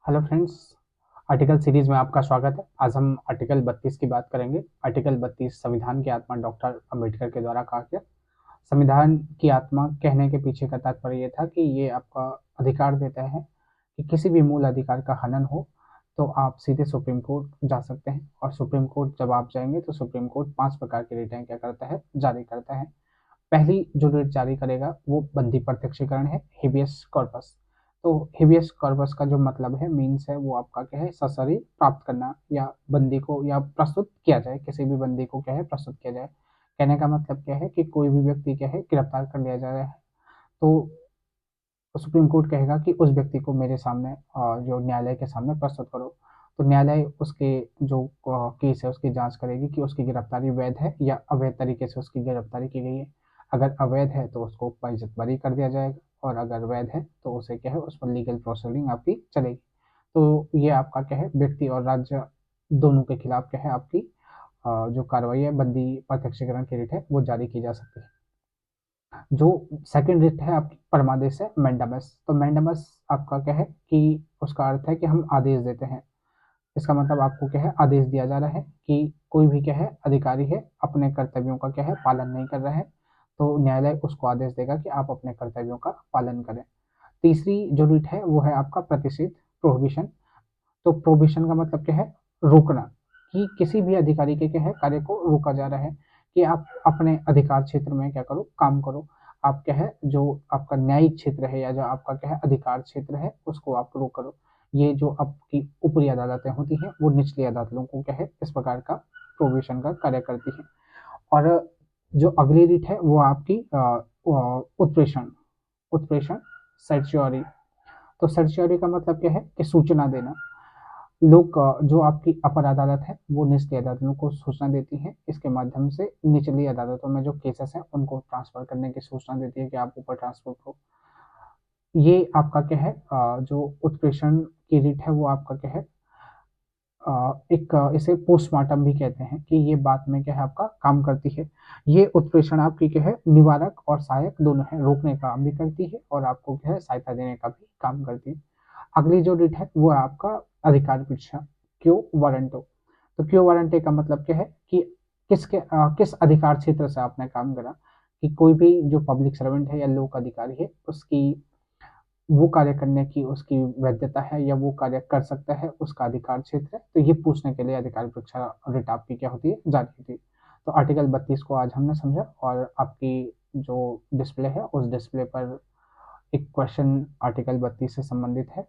Hello friends, article series में आपका स्वागत है। आज हम आर्टिकल 32 की बात करेंगे। आर्टिकल 32 संविधान की आत्मा डॉक्टर अंबेडकर के द्वारा कहा गया। संविधान की आत्मा कहने के पीछे का तात्पर्य ये था कि ये आपका अधिकार देता है कि किसी भी मूल अधिकार का हनन हो तो आप सीधे सुप्रीम कोर्ट जा सकते हैं, और सुप्रीम कोर्ट जब आप जाएंगे तो सुप्रीम कोर्ट 5 प्रकार की रिटें क्या करता है, जारी करता है। पहली जो रेट जारी करेगा वो बंदी प्रत्यक्षीकरण है, हिबियस कॉर्पस। तो हिबियस कॉर्पस का जो मतलब है, मीन्स है, वो आपका क्या है, ससरी प्राप्त करना या बंदी को या प्रस्तुत किया जाए, किसी भी बंदी को क्या है प्रस्तुत किया जाए। कहने का मतलब क्या है कि कोई भी व्यक्ति क्या है गिरफ्तार कर लिया जा रहा है तो सुप्रीम कोर्ट कहेगा कि उस व्यक्ति को मेरे सामने जो न्यायालय के सामने प्रस्तुत करो। तो न्यायालय उसके जो केस है उसकी जांच करेगी कि उसकी गिरफ्तारी वैध है या अवैध तरीके से उसकी गिरफ्तारी की गई है। अगर अवैध है तो उसको बाइज्जत बरी कर दिया जाएगा, और अगर वैध है तो उसे क्या है, उस पर लीगल प्रोसीडिंग आपकी चलेगी। तो ये आपका क्या है, व्यक्ति और राज्य दोनों के खिलाफ क्या है आपकी जो कार्रवाई है, बंदी प्रत्यक्षीकरण की रिट है, वो जारी की जा सकती है। जो सेकंड रिट है आपकी परमादेश है, मैंडामस। तो मैंडामस आपका क्या है कि उसका अर्थ है कि हम आदेश देते हैं। इसका मतलब आपको क्या है, आदेश दिया जा रहा है कि कोई भी क्या है अधिकारी है अपने कर्तव्यों का क्या है पालन नहीं कर रहा है, तो न्यायालय उसको आदेश देगा कि आप अपने कर्तव्यों का पालन करें। तीसरी जो रिट है वो है आपका प्रतिषेध, प्रोहिबिशन। तो प्रोहिबिशन का मतलब क्या है, रोकना, कि किसी भी अधिकारी के क्या है कार्य को रोका जा रहा है कि आप अपने अधिकार क्षेत्र में क्या करो, काम करो। आप क्या है, जो आपका न्यायिक क्षेत्र है या जो आपका क्या है अधिकार क्षेत्र है उसको आप रोक करो। ये जो आपकी ऊपरी अदालतें होती हैं वो निचली अदालतों को क्या है इस प्रकार का प्रोविजन का कार्य करती है। और जो अगली रीट है वो आपकी उत्प्रेषण, उत्प्रेषण, सर्च्योरी। तो सर्च्योरी का मतलब क्या है कि सूचना देना। लोग जो आपकी अपर अदालत है वो निचली अदालतों को सूचना देती है, इसके माध्यम से निचली अदालतों में जो केसेस हैं उनको ट्रांसफर करने की सूचना देती है कि आप ऊपर ट्रांसफर करो। ये आपका क्या है जो उत्प्रेषण की रीट है वो आपका क्या है एक इसे पोस्टमार्टम भी कहते हैं, कि ये बात में क्या है आपका काम करती है। ये उत्प्रेषण आपकी क्या है निवारक और सहायक दोनों है, रोकने का काम भी करती है और आपको क्या है सहायता देने का भी काम करती है। अगली जो रिट है वो है आपका अधिकार परीक्षा, क्यों वारंटो। तो क्यों वारंटे का मतलब क्या है कि किस अधिकार क्षेत्र से आपने काम करा, कि कोई भी जो पब्लिक सर्वेंट है या लोक अधिकारी है उसकी वो कार्य करने की उसकी वैधता है या वो कार्य कर सकता है, उसका अधिकार क्षेत्र है। तो ये पूछने के लिए अधिकार परीक्षा रिट आपकी क्या होती है, जारी होती है। तो आर्टिकल 32 को आज हमने समझा, और आपकी जो डिस्प्ले है उस डिस्प्ले पर एक क्वेश्चन आर्टिकल 32 से संबंधित है।